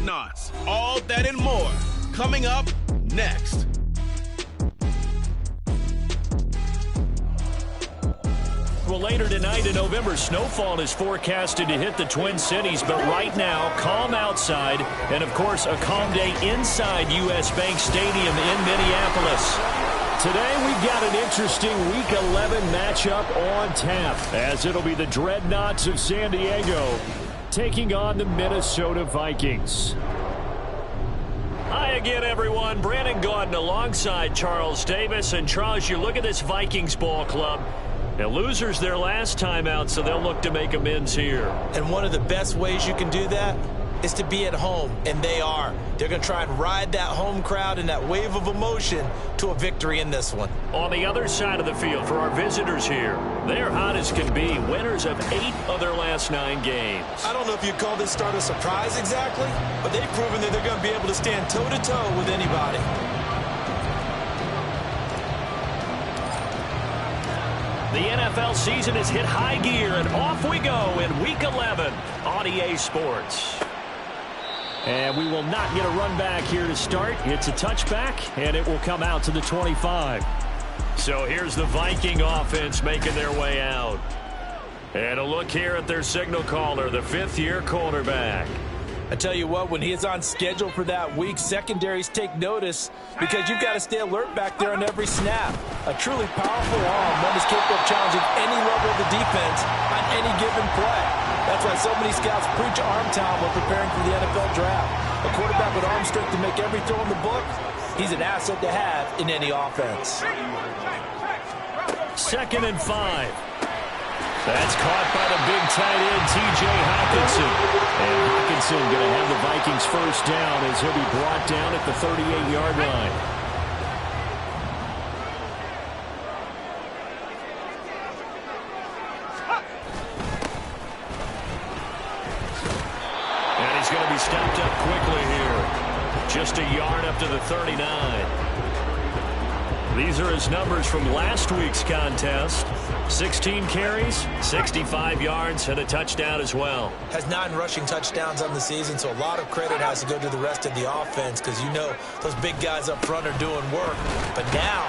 Dreadnoughts. All that and more coming up next. Well, later tonight in November, snowfall is forecasted to hit the Twin Cities, but right now, calm outside, and of course, a calm day inside U.S. Bank Stadium in Minneapolis. Today, we've got an interesting Week 11 matchup on tap, as it'll be the Dreadnoughts of San Diego taking on the Minnesota Vikings. Hi again, everyone. Brandon Gaudin alongside Charles Davis. And Charles, you look at this Vikings ball club. Now, losers their last time out, so they'll look to make amends here. And one of the best ways you can do that is to be at home, and they are. They're going to try and ride that home crowd and that wave of emotion to a victory in this one. On the other side of the field for our visitors here, they're hot as can be, winners of 8 of their last 9 games. I don't know if you'd call this start a surprise exactly, but they've proven that they're going to be able to stand toe-to-toe with anybody. The NFL season has hit high gear, and off we go in Week 11 on EA Sports. And we will not get a run back here to start. It's a touchback, and it will come out to the 25. So here's the Viking offense making their way out. And a look here at their signal caller, the 5th-year quarterback. I tell you what, when he is on schedule for that week, secondaries take notice because you've got to stay alert back there on every snap. A truly powerful arm, one is capable of challenging any level of the defense on any given play. That's why so many scouts preach arm talent when preparing for the NFL draft. A quarterback with arm strength to make every throw in the book, he's an asset to have in any offense. 2nd and 5. That's caught by the big tight end, T.J. Hockenson. And Hockenson going to have the Vikings first down as he'll be brought down at the 38-yard line. And he's going to be stopped up quickly here. Just a yard up to the 39. These are his numbers from last week's contest. 16 carries, 65 yards, and a touchdown as well. Has 9 rushing touchdowns on the season, so a lot of credit has to go to the rest of the offense because you know those big guys up front are doing work. But now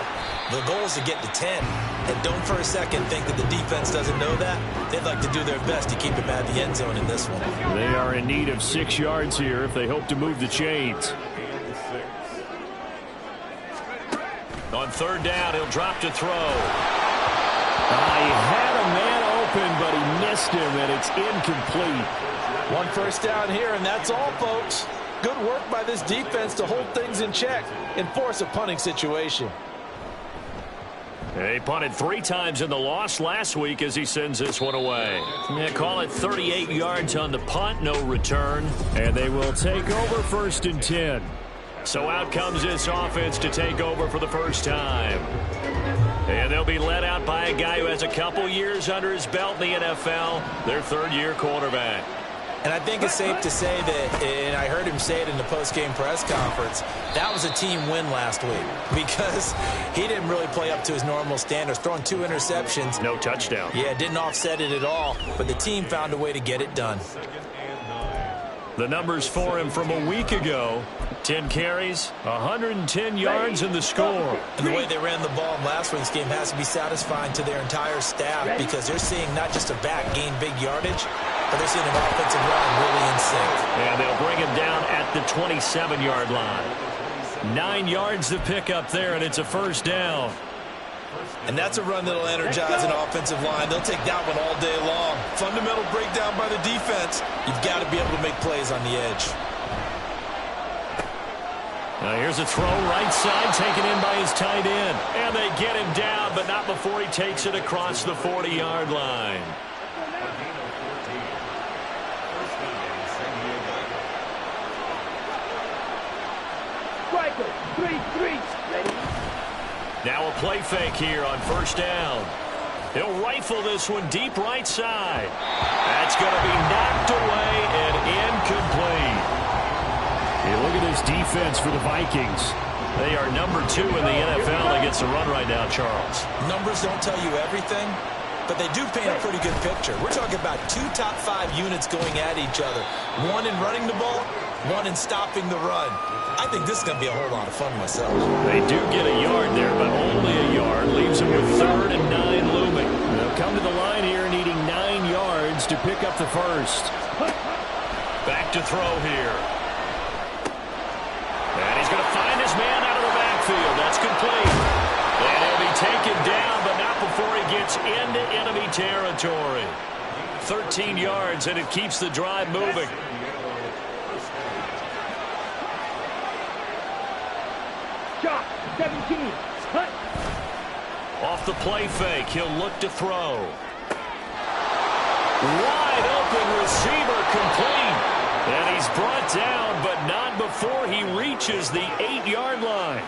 the goal is to get to 10. And don't for a second think that the defense doesn't know that. They'd like to do their best to keep him out of the end zone in this one. They are in need of 6 yards here if they hope to move the chains. On 3rd down, he'll drop to throw. He had a man open, but he missed him, and it's incomplete. 1 first down here, and that's all, folks. Good work by this defense to hold things in check and force a punting situation. They punted 3 times in the loss last week as he sends this one away. Yeah, call it 38 yards on the punt, no return. And they will take over 1st and 10. So out comes this offense to take over for the first time. And they'll be led out by a guy who has a couple years under his belt in the NFL, their 3rd-year quarterback. And I think it's safe to say that, and I heard him say it in the post-game press conference, that was a team win last week because he didn't really play up to his normal standards, throwing 2 interceptions. No touchdown. Yeah, didn't offset it at all, but the team found a way to get it done. The numbers for him from a week ago, 10 carries, 110 yards in the score. And the way they ran the ball in last week's game has to be satisfying to their entire staff because they're seeing not just a back gain big yardage, but they're seeing an offensive line really in sync. And they'll bring him down at the 27-yard line. 9 yards to pick up there, and it's a first down. And that's a run that'll energize an offensive line. They'll take that one all day long. Fundamental breakdown by the defense. You've got to be able to make plays on the edge. Now here's a throw right side taken in by his tight end. And they get him down, but not before he takes it across the 40-yard line. Striker, 3-3, ready? Now a play fake here on first down. He'll rifle this one deep right side. That's going to be knocked away and incomplete. Hey, look at this defense for the Vikings. They are number 2 in the NFL against the run right now, Charles. Numbers don't tell you everything, but they do paint a pretty good picture. We're talking about 2 top 5 units going at each other. 1 in running the ball, one in stopping the run. I think this is going to be a whole lot of fun myself. They do get a yard there, but only a yard. Leaves them with 3rd and 9 looming. They'll come to the line here needing 9 yards to pick up the first. Back to throw here. And he's going to find his man out of the backfield. That's complete. And he'll be taken down, but not before he gets into enemy territory. 13 yards, and it keeps the drive moving. Shot, 17. Cut. Off the play fake, he'll look to throw. Wide open receiver, complete. And he's brought down, but not before he reaches the 8-yard line.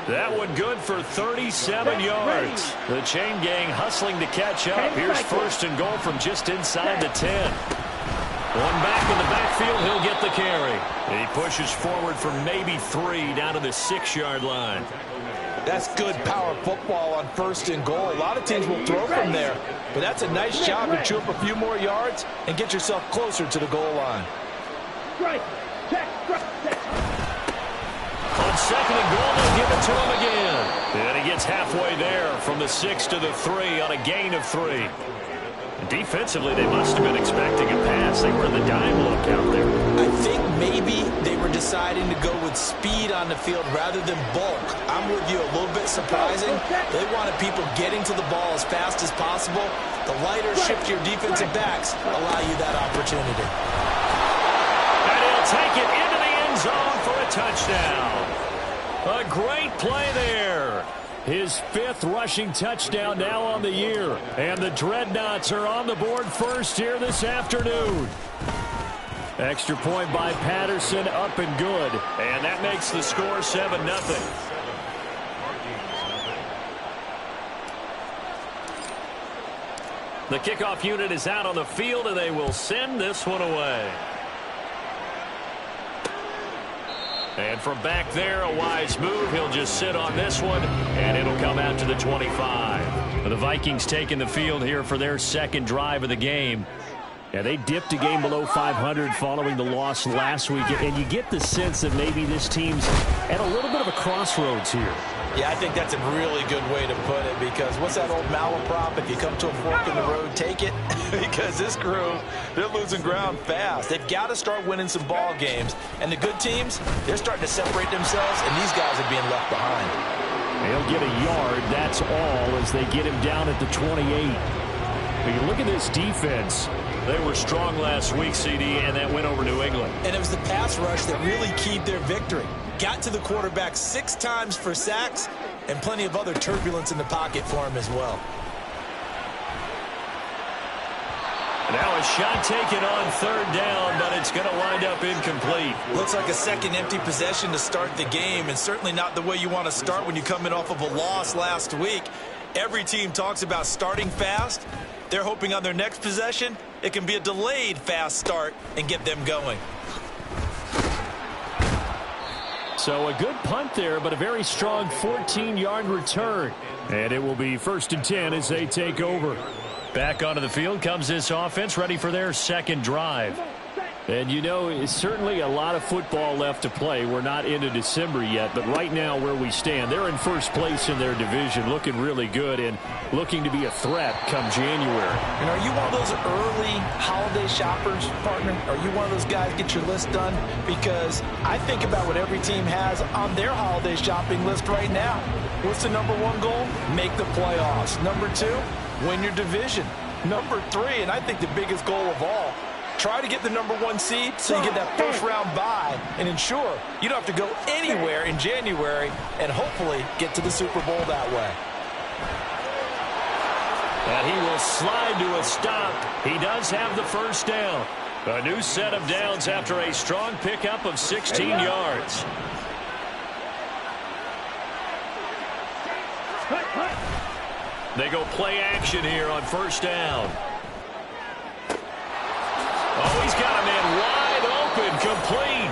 That one good for 37 yards. The chain gang hustling to catch up. Here's 1st and goal from just inside the 10. One back in the backfield, he'll get the carry. He pushes forward for maybe 3 down to the 6-yard line. That's good power football on 1st and goal. A lot of teams will throw from there, but that's a nice job to chew up a few more yards and get yourself closer to the goal line. Right. Check. On 2nd and goal, they'll give it to him again. And he gets halfway there from the 6 to the 3 on a gain of 3. Defensively, they must have been expecting a pass. They were in the dime look out there. I think maybe they were deciding to go with speed on the field rather than bulk. I'm with you, a little bit surprising. They wanted people getting to the ball as fast as possible. The lighter, shiftier defensive backs allow you that opportunity. And he'll take it into the end zone for a touchdown. A great play there. His 5th rushing touchdown now on the year. And the Dreadnoughts are on the board first here this afternoon. Extra point by Patterson, up and good. And that makes the score 7-0. The kickoff unit is out on the field, and they will send this one away. And from back there, a wise move. He'll just sit on this one, and it'll come out to the 25. The Vikings taking the field here for their 2nd drive of the game. Yeah, they dipped a game below 500 following the loss last week, and you get the sense that maybe this team's at a little bit of a crossroads here. Yeah, I think that's a really good way to put it, because what's that old malaprop? If you come to a fork in the road, take it. Because this crew, they're losing ground fast. They've got to start winning some ball games. And the good teams, they're starting to separate themselves, and these guys are being left behind. They'll get a yard, that's all, as they get him down at the 28. But you look at this defense. They were strong last week, CD, and that went over New England. And it was the pass rush that really keyed their victory. Got to the quarterback 6 times for sacks, and plenty of other turbulence in the pocket for him as well. Now a shot taken on 3rd down, but it's going to wind up incomplete. Looks like a second empty possession to start the game, and certainly not the way you want to start when you come in off of a loss last week. Every team talks about starting fast. They're hoping on their next possession, it can be a delayed fast start and get them going. So a good punt there, but a very strong 14-yard return. And it will be 1st and 10 as they take over. Back onto the field comes this offense, ready for their 2nd drive. And you know, it's certainly a lot of football left to play. We're not into December yet, but right now where we stand, they're in 1st place in their division, looking really good and looking to be a threat come January. And are you one of those early holiday shoppers, partner? Are you one of those guys get your list done? Because I think about what every team has on their holiday shopping list right now. What's the #1 goal? Make the playoffs. #2, win your division. #3, and I think the biggest goal of all, try to get the #1 seed so you get that 1st round bye and ensure you don't have to go anywhere in January and hopefully get to the Super Bowl that way. And he will slide to a stop. He does have the 1st down. A new set of downs after a strong pickup of 16 yards. They go play action here on 1st down. Oh, he's got a man wide open, complete.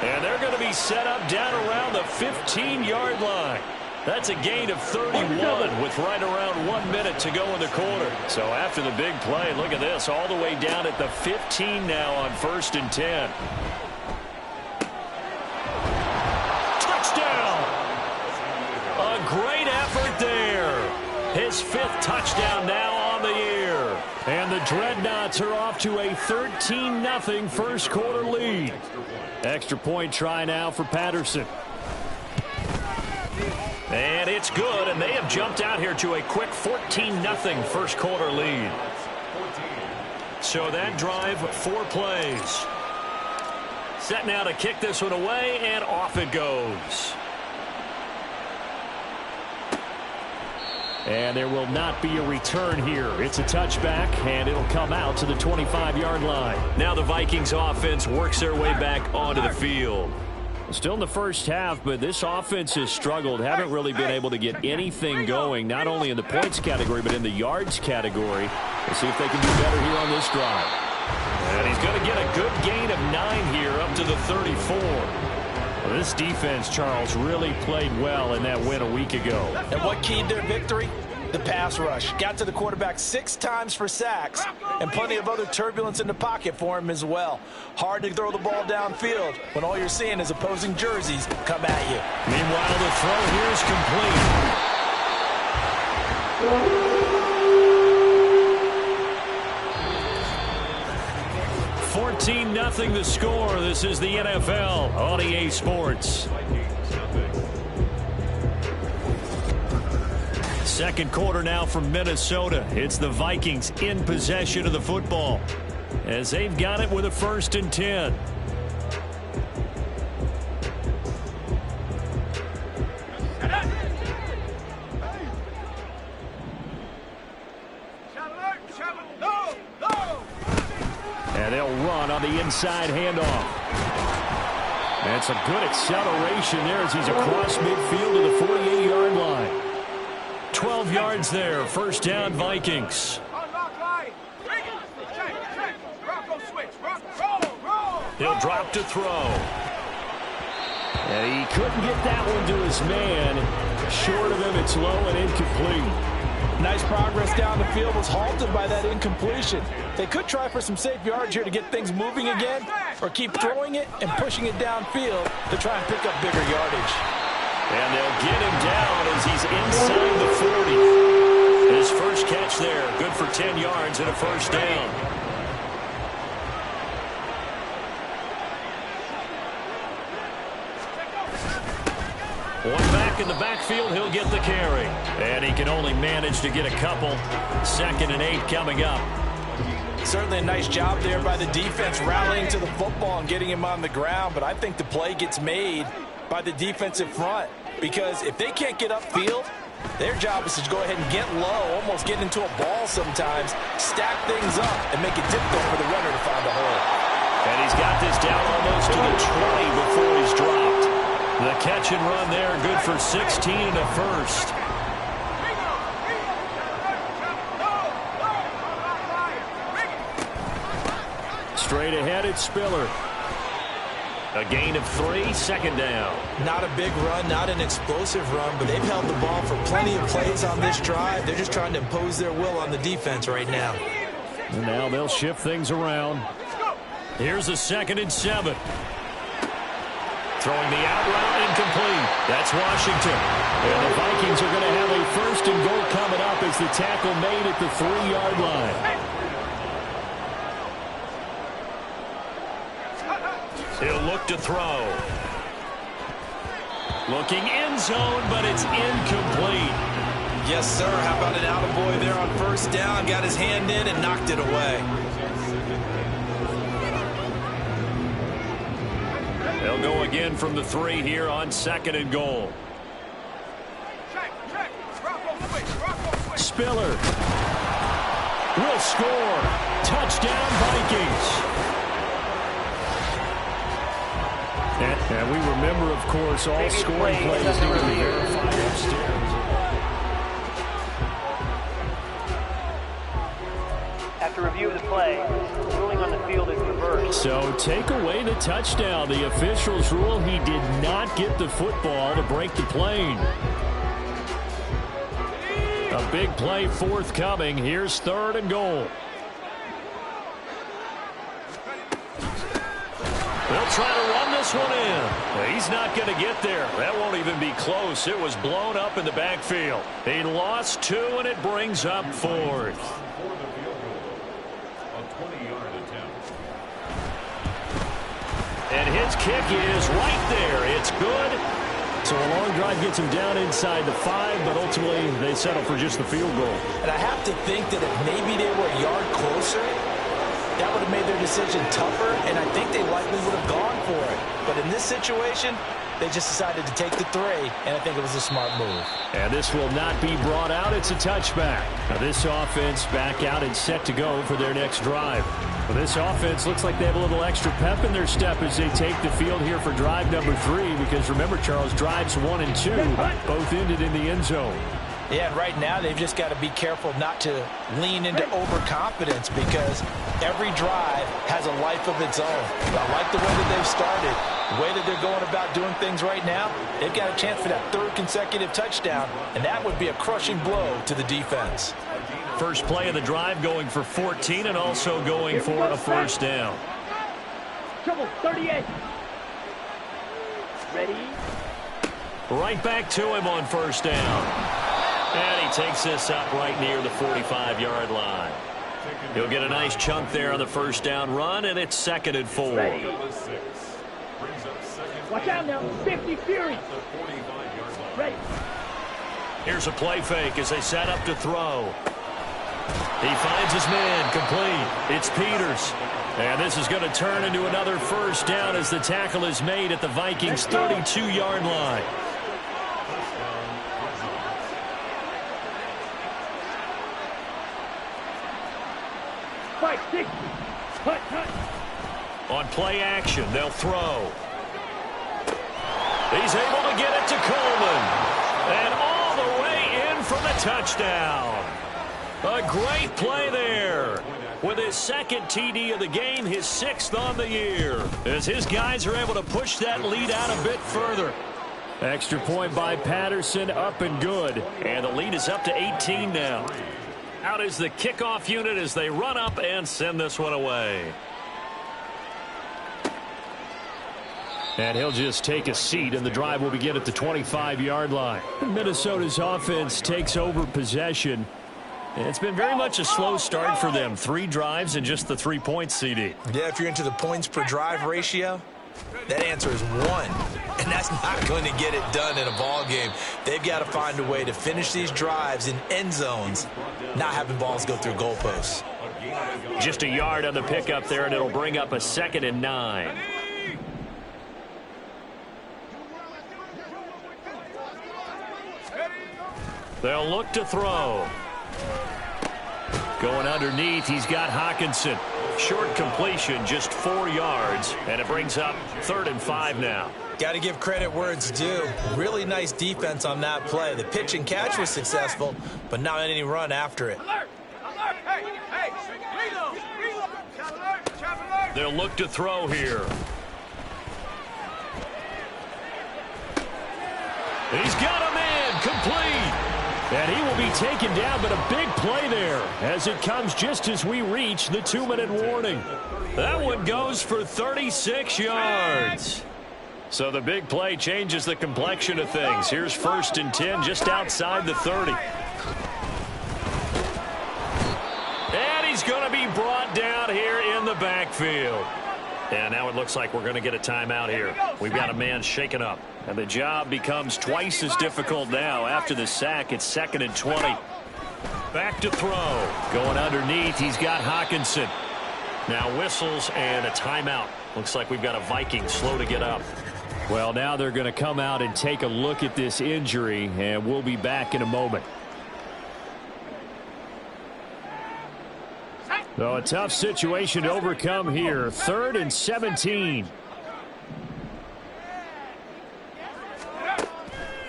And they're going to be set up down around the 15-yard line. That's a gain of 31 with right around 1 minute to go in the quarter. So after the big play, look at this, all the way down at the 15 now on 1st and 10. great effort there. His 5th touchdown now on the year. And the Dreadnoughts are off to a 13-0 first quarter lead. Extra point try now for Patterson. And it's good, and they have jumped out here to a quick 14-0 first quarter lead. So that drive, 4 plays. Set now to kick this one away, and off it goes. And there will not be a return here. It's a touchback, and it'll come out to the 25-yard line. Now the Vikings offense works their way back onto the field. Still in the first half, but this offense has struggled. Haven't really been able to get anything going, not only in the points category, but in the yards category. Let's see if they can do better here on this drive. And he's going to get a good gain of 9 here up to the 34. Well, this defense, Charles, really played well in that win a week ago. And what keyed their victory? The pass rush. Got to the quarterback 6 times for sacks, and plenty of other turbulence in the pocket for him as well. Hard to throw the ball downfield when all you're seeing is opposing jerseys come at you. Meanwhile, the throw here is complete. 14-0 the score. This is the NFL on EA Sports. Second quarter now from Minnesota. It's the Vikings in possession of the football as they've got it with a 1st and 10. And they'll run on the inside handoff. That's a good acceleration there as he's across midfield to the 48-yard line. 12 yards there. 1st down, Vikings. He'll drop to throw. And he couldn't get that one to his man. Short of him, it's low and incomplete. Nice progress down the field was halted by that incompletion. They could try for some safe yards here to get things moving again, or keep throwing it and pushing it downfield to try and pick up bigger yardage. And they'll get him down as he's inside the 40. His first catch there, good for 10 yards and a 1st down. One back in the backfield, he'll get the carry. And he can only manage to get a couple. 2nd and 8 coming up. Certainly a nice job there by the defense rallying to the football and getting him on the ground, but I think the play gets made by the defensive front, because if they can't get upfield, their job is to go ahead and get low, almost get into a ball sometimes, stack things up, and make it difficult for the runner to find a hole. And he's got this down almost to the 20 before he's dropped. The catch and run there, good for 16 and a 1st. Straight ahead, it's Spiller. A gain of 3, 2nd down. Not a big run, not an explosive run, but they've held the ball for plenty of plays on this drive. They're just trying to impose their will on the defense right now. And now they'll shift things around. Here's a 2nd and 7. Throwing the out route, incomplete. That's Washington. And the Vikings are going to have a 1st and goal coming up as the tackle made at the 3-yard line. He'll look to throw. Looking end zone, but it's incomplete. Yes, sir. How about an attaboy there on 1st down? Got his hand in and knocked it away. They'll go again from the 3 here on 2nd and goal. Spiller will score. Touchdown, Vikings. And we remember, of course, all scoring plays need to be verified upstairs. After review of the play, ruling on the field is reversed. So take away the touchdown. The officials rule he did not get the football to break the plane. A big play forthcoming. Here's 3rd and goal. They'll try to run this one in. He's not going to get there. That won't even be close. It was blown up in the backfield. He lost 2, and it brings up 4th. And his kick is right there. It's good. So a long drive gets him down inside the 5, but ultimately they settle for just the field goal. And I have to think that if maybe they were a yard closer, that would have made their decision tougher, and I think they likely would have gone for it. But in this situation, they just decided to take the 3, and I think it was a smart move. And this will not be brought out. It's a touchback. Now this offense back out and set to go for their next drive. Well, this offense looks like they have a little extra pep in their step as they take the field here for drive number 3, because remember, Charles, drives 1 and 2 both ended in the end zone. Yeah, and right now they've just got to be careful not to lean into overconfidence, because every drive has a life of its own. I like the way that they've started, the way that they're going about doing things right now. They've got a chance for that 3rd consecutive touchdown, and that would be a crushing blow to the defense. First play of the drive going for 14 and also going for a first down. Trouble, 38. Ready? Right back to him on first down. And he takes this up right near the 45-yard line. He'll get a nice chunk there on the first down run, and it's 2nd and 4. Ready. Watch out now, 50 Fury. Ready. Here's a play fake as they set up to throw. He finds his man, complete. It's Peters. And this is going to turn into another first down as the tackle is made at the Vikings' 32-yard line. On play action, they'll throw. He's able to get it to Coleman. And all the way in for the touchdown. A great play there. With his 2nd TD of the game, his 6th on the year. As his guys are able to push that lead out a bit further. Extra point by Patterson, up and good. And the lead is up to 18 now. Out is the kickoff unit as they run up and send this one away. And he'll just take a seat, and the drive will begin at the 25-yard line. Minnesota's offense takes over possession. It's been very much a slow start for them. 3 drives and just the 3 points, CD. Yeah, if you're into the points per drive ratio, that answer is 1. And that's not going to get it done in a ball game. They've got to find a way to finish these drives in end zones, not having balls go through goalposts. Just a yard on the pickup there, and it'll bring up a 2nd and 9. They'll look to throw. Going underneath, he's got Hawkinson. Short completion, just 4 yards, and it brings up 3rd and 5 now. Got to give credit where it's due. Really nice defense on that play. The pitch and catch was successful, but not any run after it. They'll look to throw here. He's got a man, complete. And he will be taken down, but a big play there as it comes just as we reach the 2-minute warning. That one goes for 36 yards. So the big play changes the complexion of things. Here's 1st and 10 just outside the 30. And he's going to be brought down here in the backfield. And now it looks like we're going to get a timeout here. We've got a man shaken up. And the job becomes twice as difficult now. After the sack, it's 2nd and 20. Back to throw. Going underneath, he's got Hawkinson. Now whistles and a timeout. Looks like we've got a Viking slow to get up. Well, now they're going to come out and take a look at this injury, and we'll be back in a moment. So a tough situation to overcome here. 3rd and 17.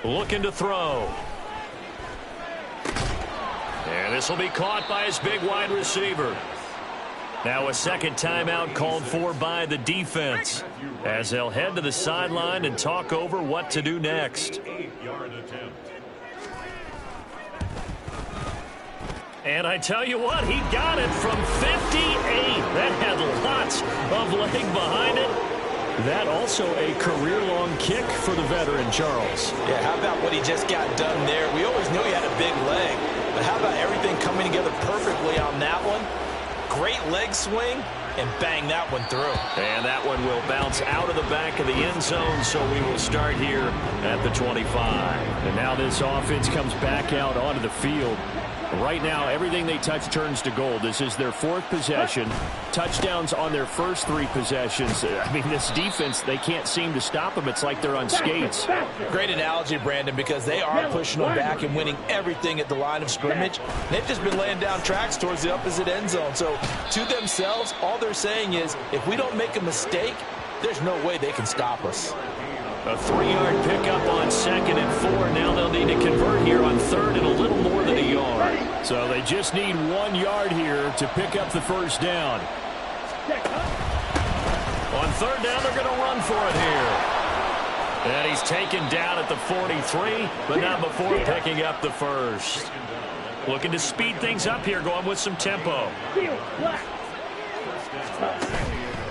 Looking to throw. And this will be caught by his big wide receiver. Now a 2nd timeout called for by the defense as they'll head to the sideline and talk over what to do next. And I tell you what, he got it from 58. That had lots of leg behind it. That also a career-long kick for the veteran, Charles. Yeah, how about what he just got done there? We always knew he had a big leg, but how about everything coming together perfectly on that one? Great leg swing, and bang that one through. And that one will bounce out of the back of the end zone, so we will start here at the 25. And now this offense comes back out onto the field. Right now, everything they touch turns to gold. This is their 4th possession. Touchdowns on their first 3 possessions. I mean, this defense, they can't seem to stop them. It's like they're on skates. Great analogy, Brandon, because they are pushing them back and winning everything at the line of scrimmage. They've just been laying down tracks towards the opposite end zone. So, to themselves, all they're saying is, if we don't make a mistake, there's no way they can stop us. A 3-yard pickup on 2nd and 4. Now they'll need to convert here on 3rd and a little more than a yard. So they just need 1 yard here to pick up the first down. On 3rd down, they're going to run for it here. And he's taken down at the 43, but not before picking up the first. Looking to speed things up here, going with some tempo.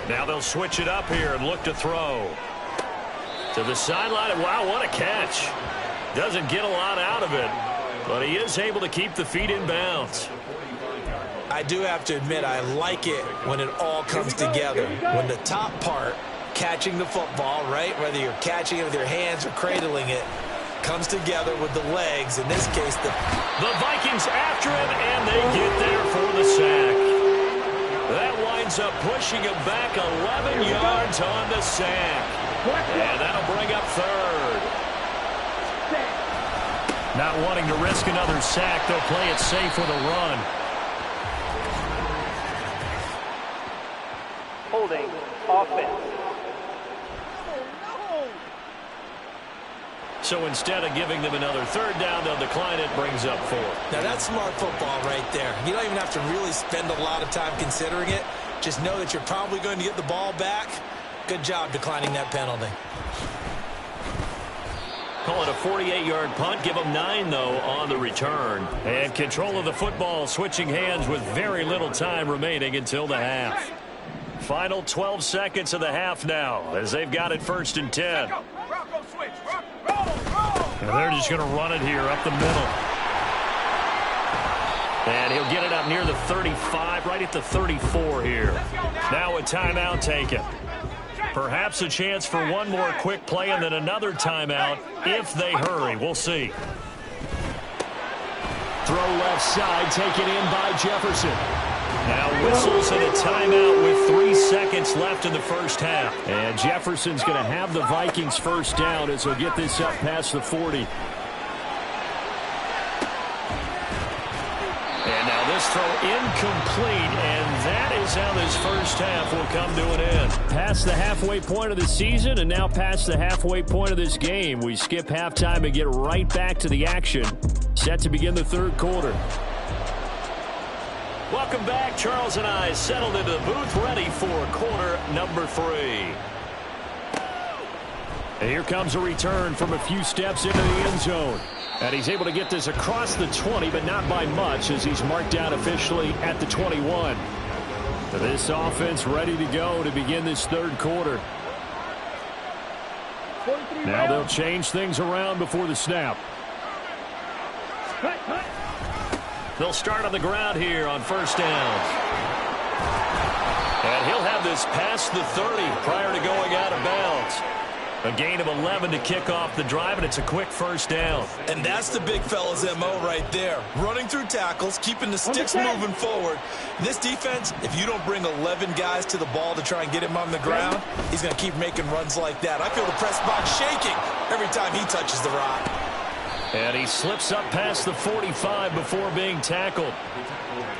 Now they'll switch it up here and look to throw. To the sideline. Wow, what a catch. Doesn't get a lot out of it, but he is able to keep the feet in bounds. I do have to admit, I like it when it all comes together. When the top part, catching the football, right, whether you're catching it with your hands or cradling it, comes together with the legs. In this case, the Vikings after him, and they get there for the sack. That winds up pushing him back 11 yards on the sack. And that'll bring up 3rd. Not wanting to risk another sack, they'll play it safe with a run. Holding offense. So instead of giving them another 3rd down, they'll decline it, brings up 4. Now that's smart football right there. You don't even have to really spend a lot of time considering it. Just know that you're probably going to get the ball back. Good job declining that penalty. Call it a 48-yard punt. Give them 9, though, on the return. And control of the football, switching hands with very little time remaining until the half. Final 12 seconds of the half now, as they've got it 1st and 10. And they're just going to run it here up the middle. And he'll get it up near the 35, right at the 34 here. Now a timeout taken. Perhaps a chance for one more quick play and then another timeout if they hurry. We'll see. Throw left side, taken in by Jefferson. Now whistles and a timeout with 3 seconds left in the first half. And Jefferson's going to have the Vikings first down as he'll get this up past the 40. And now this throw incomplete, and that is how this first half will come to an end. Past the halfway point of the season and now past the halfway point of this game. We skip halftime and get right back to the action. Set to begin the 3rd quarter. Welcome back. Charles and I settled into the booth, ready for quarter number 3. And here comes a return from a few steps into the end zone. And he's able to get this across the 20, but not by much, as he's marked down officially at the 21. This offense ready to go to begin this 3rd quarter. Now they'll change things around before the snap. They'll start on the ground here on 1st down. And he'll have this past the 30 prior to going out of bounds. A gain of 11 to kick off the drive, and it's a quick first down. And that's the big fella's MO right there. Running through tackles, keeping the sticks moving forward. This defense, if you don't bring 11 guys to the ball to try and get him on the ground, he's going to keep making runs like that. I feel the press box shaking every time he touches the rock. And he slips up past the 45 before being tackled.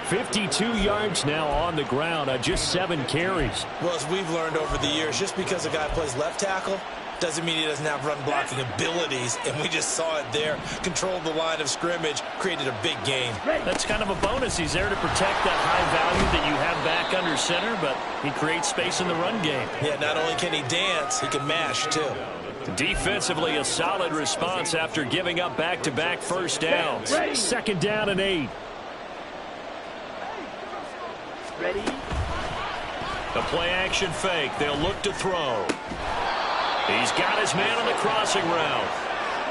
52 yards now on the ground on just 7 carries. Well, as we've learned over the years, just because a guy plays left tackle doesn't mean he doesn't have run blocking abilities, and we just saw it there. Controlled the line of scrimmage, created a big gain. That's kind of a bonus. He's there to protect that high value that you have back under center, but he creates space in the run game. Yeah, not only can he dance, he can mash, too. Defensively, a solid response after giving up back-to-back first downs. 2nd down and 8. Ready? A play-action fake. They'll look to throw. He's got his man on the crossing route.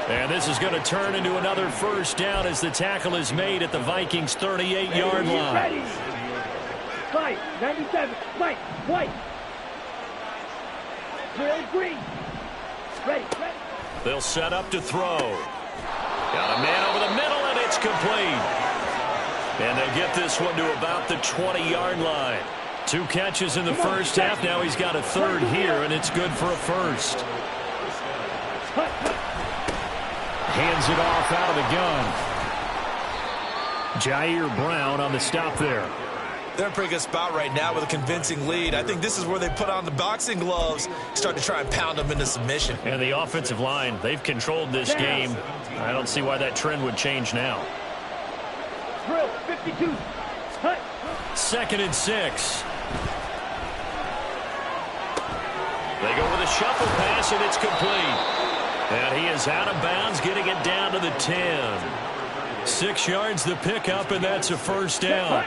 And this is going to turn into another first down as the tackle is made at the Vikings' 38-yard line. Ready. Fight, 97, fight, white. Drill green. Ready. They'll set up to throw. Got a man over the middle, and it's complete. And they'll get this one to about the 20-yard line. 2 catches in the first half. Now he's got a third here, and it's good for a first. Hands it off out of the gun. Jair Brown on the stop there. They're in a pretty good spot right now with a convincing lead. I think this is where they put on the boxing gloves, start to try and pound them into submission. And the offensive line, they've controlled this game. I don't see why that trend would change now. Drill 52. Hut. 2nd and 6. They go with a shuffle pass, and it's complete. And he is out of bounds, getting it down to the 10. 6 yards the pickup, and that's a first down.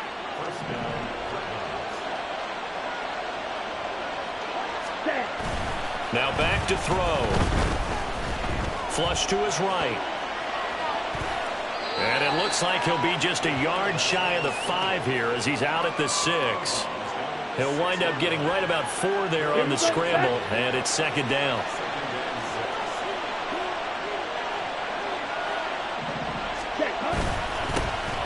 Now back to throw. Flush to his right. And it looks like he'll be just a yard shy of the 5 here as he's out at the 6. He'll wind up getting right about 4 there on the scramble, and it's 2nd down.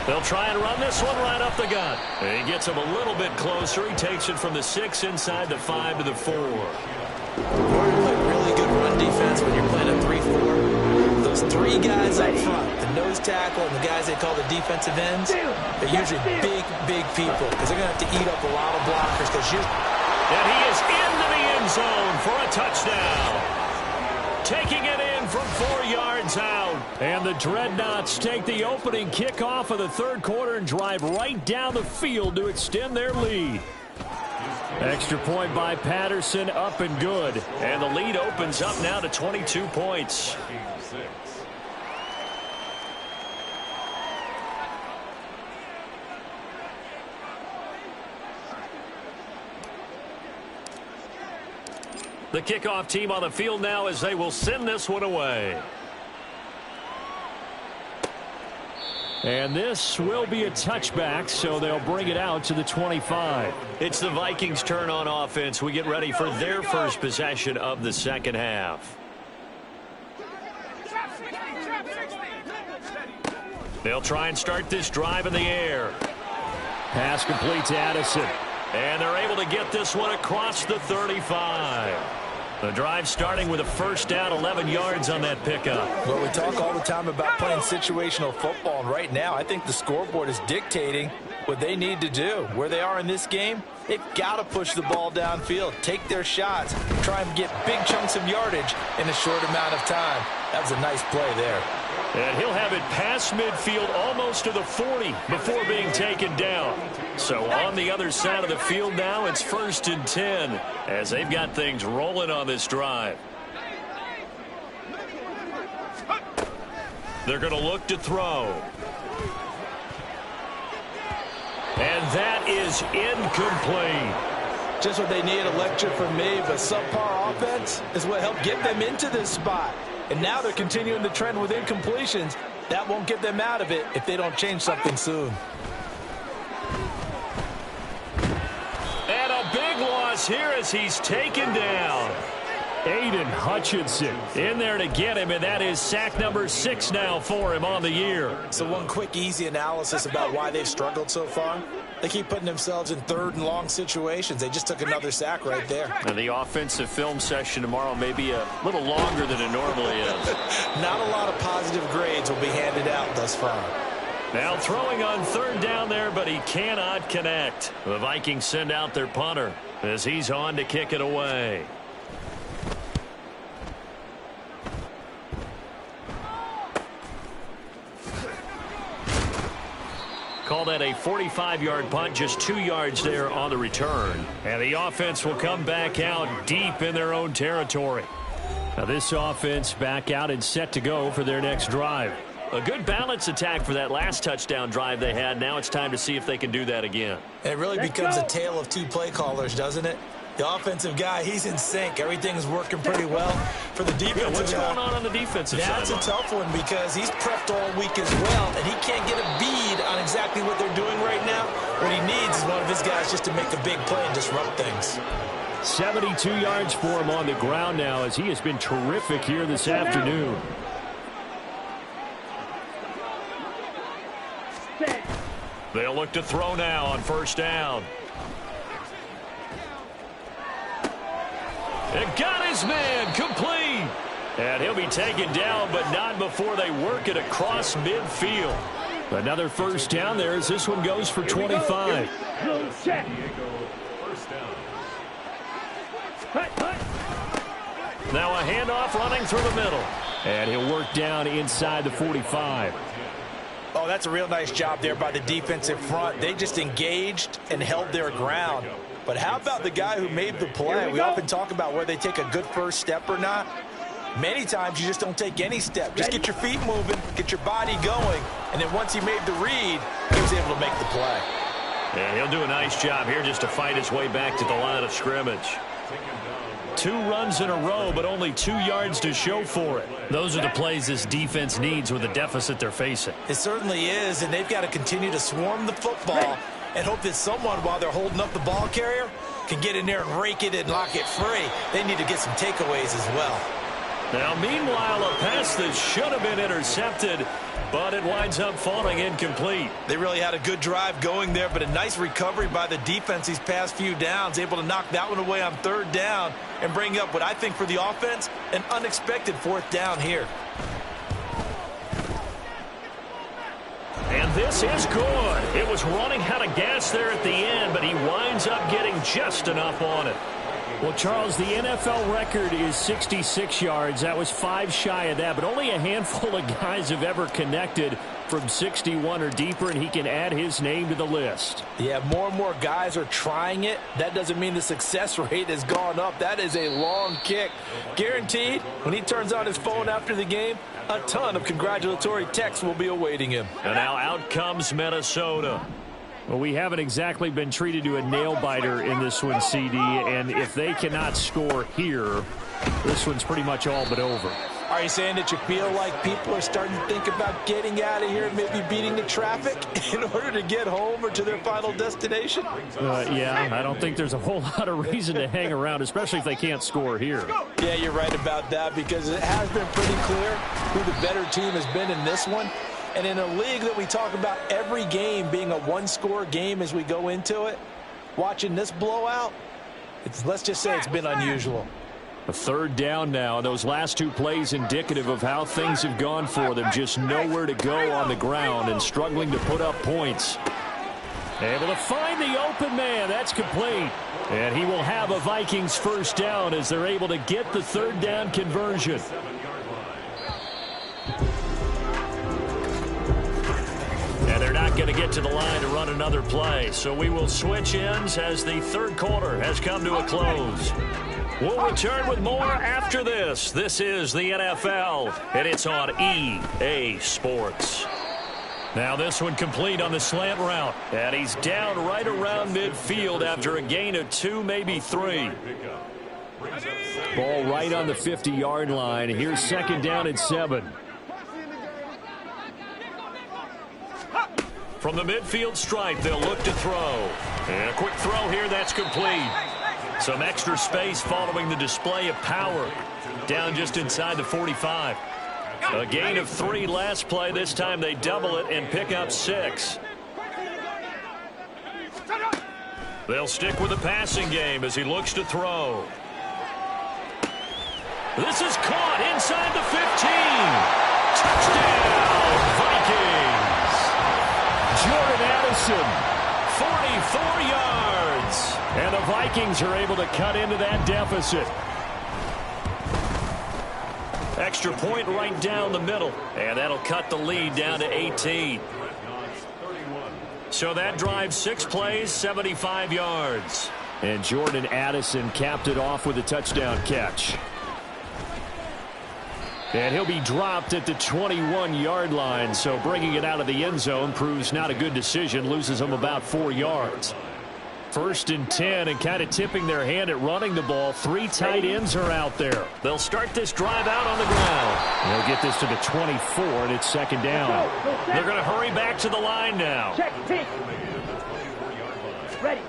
They'll try and run this one right up the gut. And he gets him a little bit closer. He takes it from the 6 inside the 5 to the 4. You play really good run defense when you're playing a 3-4. Those 3 guys up front, the nose tackle and the guys they call the defensive ends, they're usually big people because they're going to have to eat up a lot of blockers. And he is into the end zone for a touchdown. Taking it in from 4 yards out. And the Dreadnoughts take the opening kickoff of the 3rd quarter and drive right down the field to extend their lead. Extra point by Patterson, up and good. And the lead opens up now to 22 points. The kickoff team on the field now as they will send this one away. And this will be a touchback, so they'll bring it out to the 25. It's the Vikings' turn on offense. We get ready for their first possession of the 2nd half. They'll try and start this drive in the air. Pass complete to Addison. And they're able to get this one across the 35. The drive starting with a first down, 11 yards on that pickup. Well, we talk all the time about playing situational football, and right now I think the scoreboard is dictating what they need to do. Where they are in this game, they've got to push the ball downfield, take their shots, try and get big chunks of yardage in a short amount of time. That was a nice play there. And he'll have it past midfield almost to the 40 before being taken down. So on the other side of the field now, it's 1st and 10 as they've got things rolling on this drive. They're going to look to throw. And that is incomplete. Just what they need, a lecture from me, but subpar offense is what helped get them into this spot. And now they're continuing the trend with incompletions. That won't get them out of it if they don't change something soon. And a big loss here as he's taken down. Aiden Hutchinson in there to get him, and that is sack number 6 now for him on the year. So one quick, easy analysis about why they've struggled so far. They keep putting themselves in 3rd and long situations. They just took another sack right there. And the offensive film session tomorrow may be a little longer than it normally is. Not a lot of positive grades will be handed out thus far. Now throwing on 3rd down there, but he cannot connect. The Vikings send out their punter as he's on to kick it away. Call that a 45-yard punt, just 2 yards there on the return. And the offense will come back out deep in their own territory. Now this offense back out and set to go for their next drive. A good balance attack for that last touchdown drive they had. Now it's time to see if they can do that again. And it really becomes a tale of two play callers, doesn't it? The offensive guy, he's in sync. Everything's working pretty well. For the defensive what's guy, going on the defensive side? That's a tough one because he's prepped all week as well, and he can't get a bead on exactly what they're doing right now. What he needs is one of his guys just to make a big play and disrupt things. 72 yards for him on the ground now as he has been terrific here this afternoon. They'll look to throw now on first down. It got his man complete. And he'll be taken down, but not before they work it across midfield. Another first down there as this one goes for 25. Now a handoff running through the middle. And he'll work down inside the 45. Oh, that's a real nice job there by the defensive front. They just engaged and held their ground. But how about the guy who made the play? We often talk about whether they take a good first step or not. Many times you just don't take any step. Just get your feet moving, get your body going, and then once he made the read, he was able to make the play. And he'll do a nice job here just to fight his way back to the line of scrimmage. 2 runs in a row, but only 2 yards to show for it. Those are the plays this defense needs with the deficit they're facing. It certainly is, and they've got to continue to swarm the football and hope that someone, while they're holding up the ball carrier, can get in there and rake it and lock it free. They need to get some takeaways as well. Now, meanwhile, a pass that should have been intercepted, but it winds up falling incomplete. They really had a good drive going there, but a nice recovery by the defense these past few downs, able to knock that one away on third down and bring up what I think for the offense, an unexpected fourth down here. And this is good. It was running out of gas there at the end, but he winds up getting just enough on it. Well, Charles, the NFL record is 66 yards. That was 5 shy of that, but only a handful of guys have ever connected from 61 or deeper, and he can add his name to the list. Yeah, more and more guys are trying it. That doesn't mean the success rate has gone up. That is a long kick. Guaranteed, when he turns on his phone after the game, a ton of congratulatory texts will be awaiting him. And now out comes Minnesota. Well, we haven't exactly been treated to a nail-biter in this one, CD, and if they cannot score here, this one's pretty much all but over. Are you saying that you feel like people are starting to think about getting out of here, maybe beating the traffic in order to get home or to their final destination? Yeah, I don't think there's a whole lot of reason to hang around, especially if they can't score here. Yeah, you're right about that because it has been pretty clear who the better team has been in this one. And in a league that we talk about every game being a one-score game as we go into it, watching this blowout, let's just say it's been unusual. A third down now. Those last 2 plays indicative of how things have gone for them. Just nowhere to go on the ground and struggling to put up points. Able to find the open man. That's complete. And he will have a Vikings first down as they're able to get the third down conversion. And they're not going to get to the line to run another play. So we will switch ends as the third quarter has come to a close. We'll return with more after this. This is the NFL, and it's on EA Sports. Now this one complete on the slant route. And he's down right around midfield after a gain of 2, maybe 3. Ball right on the 50-yard line. Here's second down and 7. From the midfield stripe, they'll look to throw. And a quick throw here, that's complete. Some extra space following the display of power. Down just inside the 45. A gain of 3 last play. This time they double it and pick up 6. They'll stick with the passing game as he looks to throw. This is caught inside the 15. Touchdown, Vikings. Jordan Addison, 44 yards. And the Vikings are able to cut into that deficit. Extra point right down the middle. And that'll cut the lead down to 18. So that drives 6 plays, 75 yards. And Jordan Addison capped it off with a touchdown catch. And he'll be dropped at the 21-yard line, so bringing it out of the end zone proves not a good decision, loses them about 4 yards. 1st and 10, and kind of tipping their hand at running the ball. 3 tight ends are out there. They'll start this drive out on the ground. They'll get this to the 24, and it's 2nd down. They're going to hurry back to the line now. Check, take. Ready.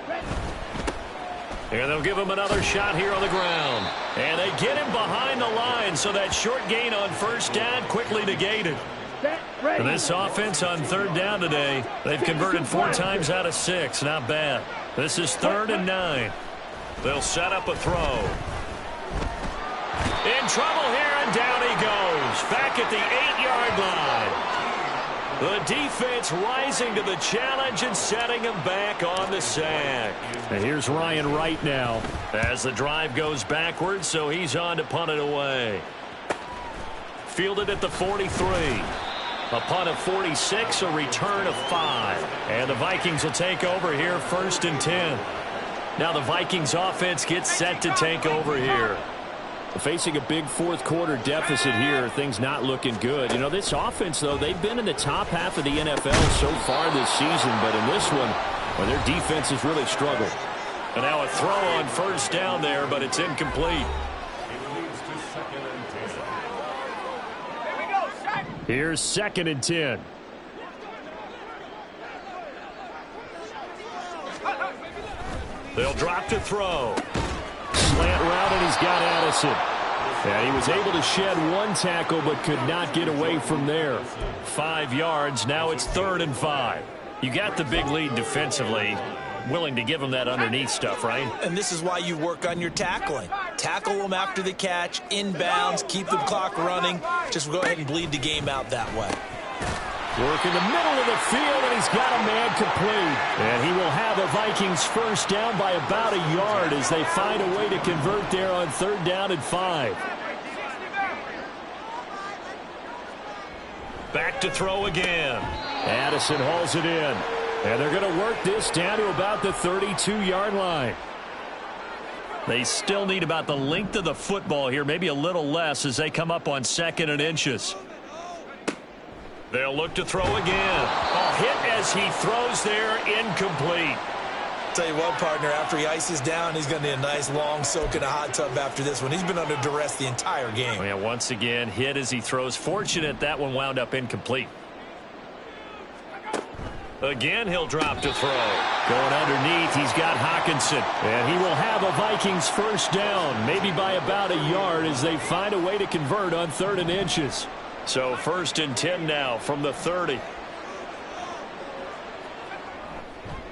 And they'll give him another shot here on the ground. And they get him behind the line, so that short gain on 1st down quickly negated. For this offense on 3rd down today, they've converted 4 times out of 6. Not bad. This is 3rd and 9. They'll set up a throw. In trouble here, and down he goes. Back at the 8-yard line. The defense rising to the challenge and setting him back on the sack. And here's Ryan Wright now as the drive goes backwards, so he's on to punt it away. Fielded at the 43. A punt of 46, a return of 5. And the Vikings will take over here 1st and 10. Now the Vikings offense gets set to take over here. Facing a big 4th quarter deficit here, things not looking good. You know, this offense, though, they've been in the top half of the NFL so far this season, but in this one, well, their defense has really struggled. And now a throw on 1st down there, but it's incomplete. Here's 2nd and 10. They'll drop to throw. Slant route, and he's got Addison. And he was able to shed 1 tackle, but could not get away from there. 5 yards. Now it's 3rd and 5. You got the big lead defensively. Willing to give them that underneath stuff, right? And this is why you work on your tackling. Tackle them after the catch, inbounds, keep the clock running. Just go ahead and bleed the game out that way. Work in the middle of the field, and he's got a man complete. And he will have the Vikings 1st down by about a yard as they find a way to convert there on 3rd down and 5. Back to throw again. Addison hauls it in. And they're going to work this down to about the 32-yard line. They still need about the length of the football here, maybe a little less as they come up on 2nd and inches. They'll look to throw again. A hit as he throws there, incomplete. Tell you what, partner, after he ices down, he's going to need a nice long soak in a hot tub after this one. He's been under duress the entire game. Yeah, once again, hit as he throws. Fortunate that one wound up incomplete. Again, he'll drop to throw. Going underneath, he's got Hawkinson. And he will have a Vikings 1st down, maybe by about a yard as they find a way to convert on 3rd and inches. So 1st and 10 now from the 30.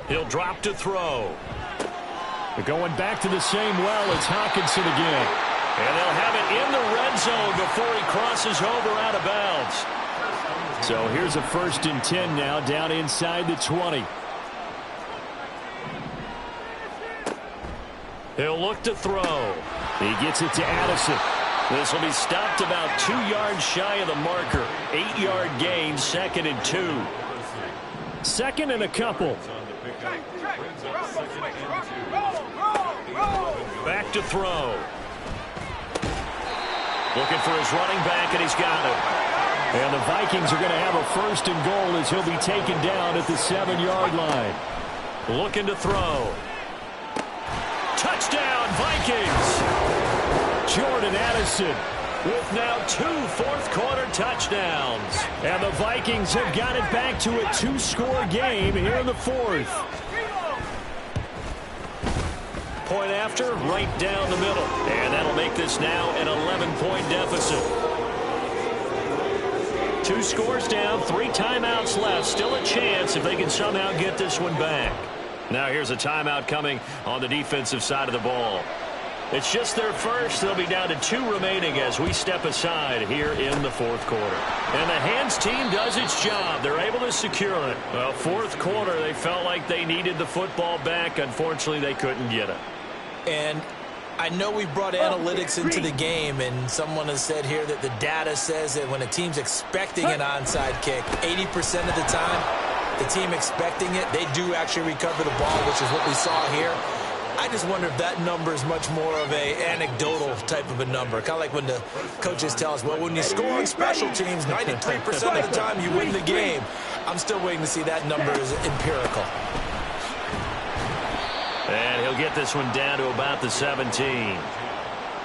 He'll drop to throw. They're going back to the same well. It's Hawkinson again. And they'll have it in the red zone before he crosses over out of bounds. So here's a 1st and 10 now down inside the 20. He'll look to throw. He gets it to Addison. This will be stopped about 2 yards shy of the marker. 8-yard gain, 2nd and 2. 2nd and a couple. Back to throw. Looking for his running back, and he's got it. And the Vikings are going to have a 1st and goal as he'll be taken down at the 7-yard line. Looking to throw. Touchdown, Vikings! Jordan Addison with now 2 fourth-quarter touchdowns. And the Vikings have got it back to a 2-score game here in the 4th. Point after, right down the middle. And that'll make this now an 11-point deficit. 2 scores down, 3 timeouts left. Still a chance if they can somehow get this one back. Now here's a timeout coming on the defensive side of the ball. It's just their first. They'll be down to 2 remaining as we step aside here in the 4th quarter. And the hands team does its job. They're able to secure it. Well, 4th quarter, they felt like they needed the football back. Unfortunately, they couldn't get it. And I know we brought analytics into the game, and someone has said here that the data says that when a team's expecting an onside kick, 80% of the time, the team expecting it, they do actually recover the ball, which is what we saw here. I just wonder if that number is much more of a anecdotal type of a number. Kind of like when the coaches tell us, well, when you score on special teams, 93% of the time you win the game. I'm still waiting to see that number is empirical. And he'll get this one down to about the 17.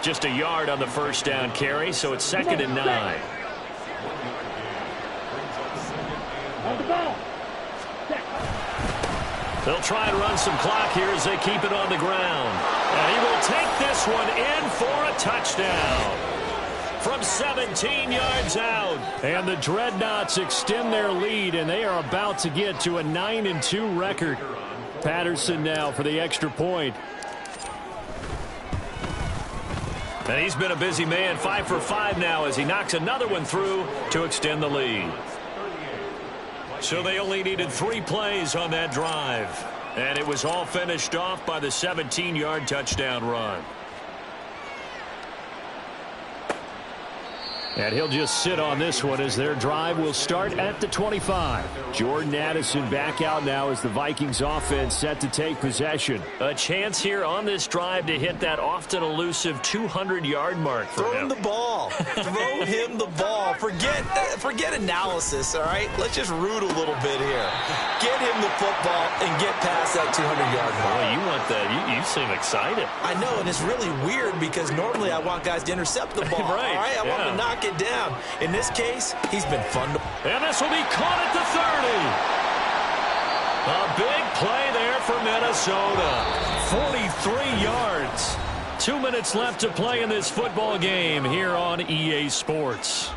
Just a yard on the first down carry, so it's 2nd and 9. On the ball. They'll try and run some clock here as they keep it on the ground. And he will take this one in for a touchdown from 17 yards out. And the Dreadnoughts extend their lead, and they are about to get to a 9-2 record. Patterson now for the extra point. And he's been a busy man, 5 for 5 now as he knocks another one through to extend the lead. So they only needed 3 plays on that drive. And it was all finished off by the 17-yard touchdown run. And he'll just sit on this one as their drive will start at the 25. Jordan Addison back out now as the Vikings offense set to take possession. A chance here on this drive to hit that often elusive 200-yard mark for him. Throw him the ball. Throw him the ball. Forget analysis, all right? Let's just root a little bit here. Get him the football and get past that 200-yard mark. Boy, you want that. You seem excited. I know, and it's really weird because normally I want guys to intercept the ball. Right. All right? I want them to knock it down. In this case, he's been fun to... And this will be caught at the 30. A big play there for Minnesota. 43 yards. 2 minutes left to play in this football game here on EA Sports.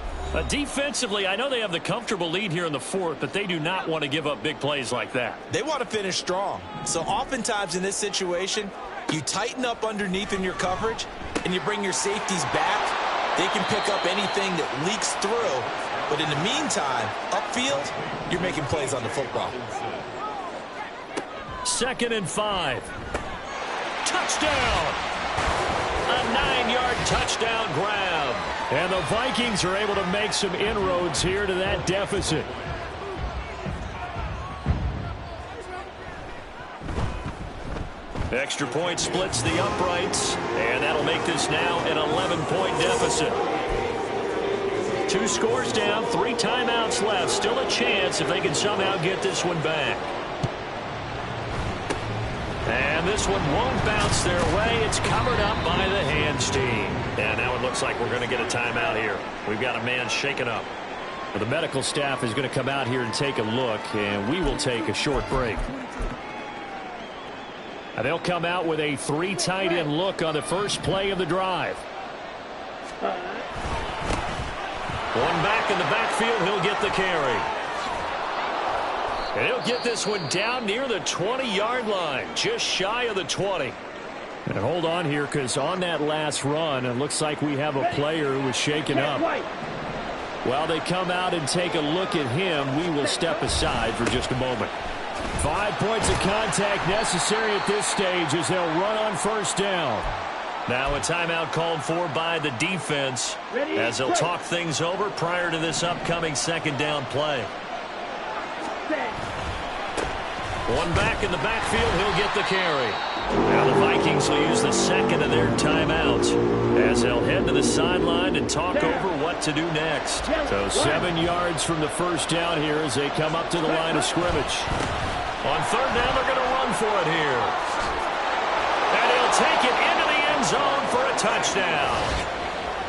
Defensively, I know they have the comfortable lead here in the 4th, but they do not want to give up big plays like that. They want to finish strong. So oftentimes in this situation, you tighten up underneath in your coverage, and you bring your safeties back. They can pick up anything that leaks through. But in the meantime, upfield, you're making plays on the football. 2nd and 5. Touchdown! A 9-yard touchdown grab. And the Vikings are able to make some inroads here to that deficit. Extra point splits the uprights, and that'll make this now an 11-point deficit. 2 scores down, 3 timeouts left. Still a chance if they can somehow get this one back. And this one won't bounce their way. It's covered up by the hands team. And now it looks like we're going to get a timeout here. We've got a man shaken up. Well, the medical staff is going to come out here and take a look, and we will take a short break. They'll come out with a 3 tight end look on the first play of the drive. One back in the backfield, he'll get the carry. And he'll get this one down near the 20-yard line, just shy of the 20. And hold on here, because on that last run, it looks like we have a player who was shaken up. While they come out and take a look at him, we will step aside for just a moment. 5 points of contact necessary at this stage as they'll run on first down. Now a timeout called for by the defense as they'll talk things over prior to this upcoming 2nd down play. One back in the backfield, he'll get the carry. Now the Vikings will use the 2nd of their timeouts as they'll head to the sideline and talk over what to do next. So 7 yards from the first down here as they come up to the line of scrimmage. On 3rd down, they're going to run for it here. And he'll take it into the end zone for a touchdown.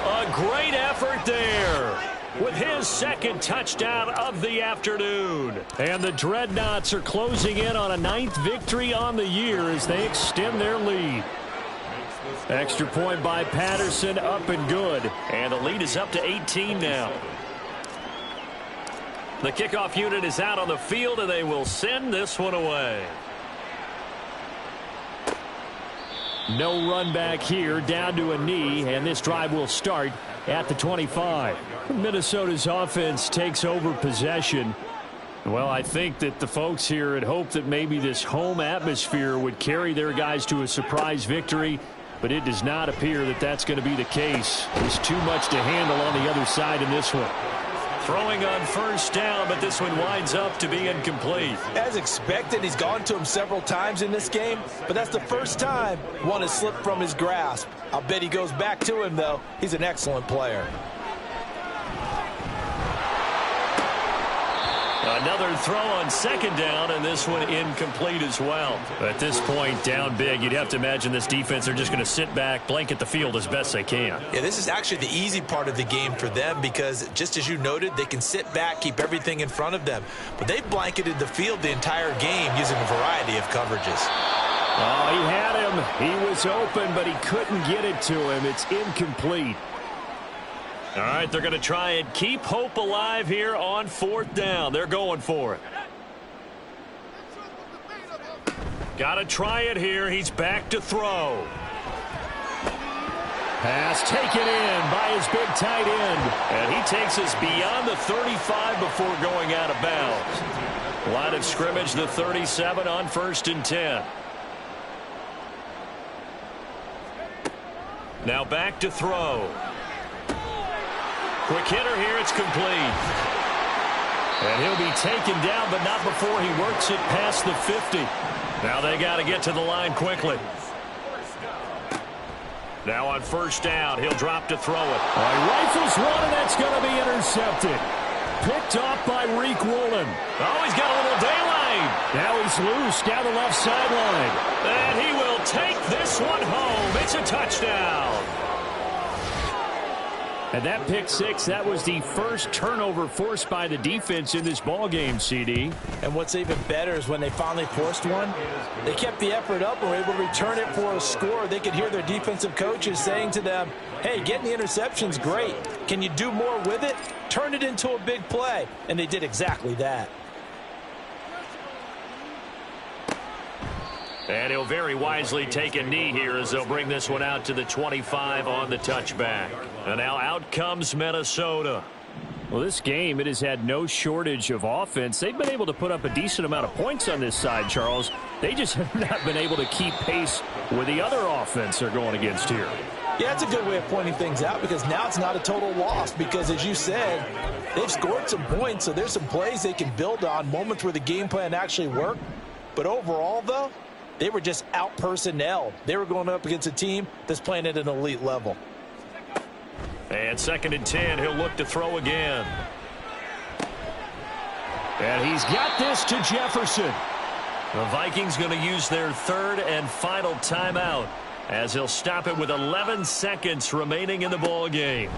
A great effort there with his 2nd touchdown of the afternoon. And the Dreadnoughts are closing in on a 9th victory on the year as they extend their lead. Extra point by Patterson, up and good. And the lead is up to 18 now. The kickoff unit is out on the field, and they will send this one away. No run back here, down to a knee, and this drive will start at the 25. Minnesota's offense takes over possession. Well, I think that the folks here had hoped that maybe this home atmosphere would carry their guys to a surprise victory, but it does not appear that that's going to be the case. There's too much to handle on the other side in this one. Throwing on first down, but this one winds up to be incomplete. As expected, he's gone to him several times in this game, but that's the first time one has slipped from his grasp. I'll bet he goes back to him, though. He's an excellent player. Another throw on second down, and this one incomplete as well. At this point, down big, you'd have to imagine this defense, they're just going to sit back, blanket the field as best they can. Yeah, this is actually the easy part of the game for them because, just as you noted, they can sit back, keep everything in front of them. But they've blanketed the field the entire game using a variety of coverages. Oh, he had him. He was open, but he couldn't get it to him. It's incomplete. All right, they're going to try and keep hope alive here on fourth down. They're going for it. Got to try it here. He's back to throw. Pass taken in by his big tight end. And he takes us beyond the 35 before going out of bounds. Line of scrimmage, the 37 on 1st and 10. Now back to throw. Quick hitter here, it's complete. And he'll be taken down, but not before he works it past the 50. Now they got to get to the line quickly. Now on first down, he'll drop to throw it. He rifles one, and that's going to be intercepted. Picked off by Reek Woolen. Oh, he's got a little daylight. Now he's loose down the left sideline. And he will take this one home. It's a touchdown. And that pick six, that was the first turnover forced by the defense in this ballgame, CD. And what's even better is when they finally forced one, they kept the effort up and were able to return it for a score. They could hear their defensive coaches saying to them, hey, getting the interception's great. Can you do more with it? Turn it into a big play. And they did exactly that. And he'll very wisely take a knee here as they'll bring this one out to the 25 on the touchback. And now out comes Minnesota. Well, this game, it has had no shortage of offense. They've been able to put up a decent amount of points on this side, Charles. They just have not been able to keep pace with the other offense they're going against here. Yeah, that's a good way of pointing things out because now it's not a total loss because, as you said, they've scored some points, so there's some plays they can build on, moments where the game plan actually worked. But overall, though, they were just out-personnelled. They were going up against a team that's playing at an elite level. And 2nd and 10, he'll look to throw again. And he's got this to Jefferson. The Vikings going to use their 3rd and final timeout as he'll stop it with 11 seconds remaining in the ball game.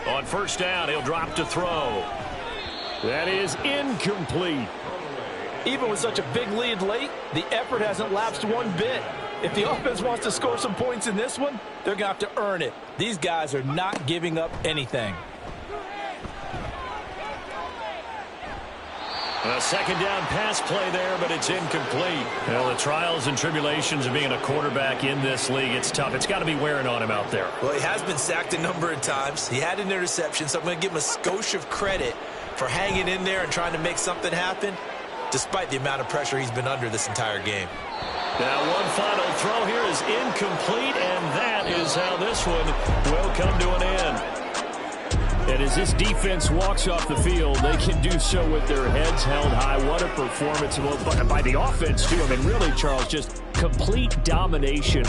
On first down, he'll drop to throw. That is incomplete. Even with such a big lead late, the effort hasn't lapsed one bit. If the offense wants to score some points in this one, they're going to have to earn it. These guys are not giving up anything. A 2nd down pass play there, but it's incomplete. Well, the trials and tribulations of being a quarterback in this league, it's tough. It's got to be wearing on him out there. Well, he has been sacked a number of times. He had an interception, so I'm going to give him a skosh of credit for hanging in there and trying to make something happen, despite the amount of pressure he's been under this entire game. Now one final throw here is incomplete, and that is how this one will come to an end. And as this defense walks off the field, they can do so with their heads held high. What a performance by the offense, too. I mean, really, Charles, just complete domination.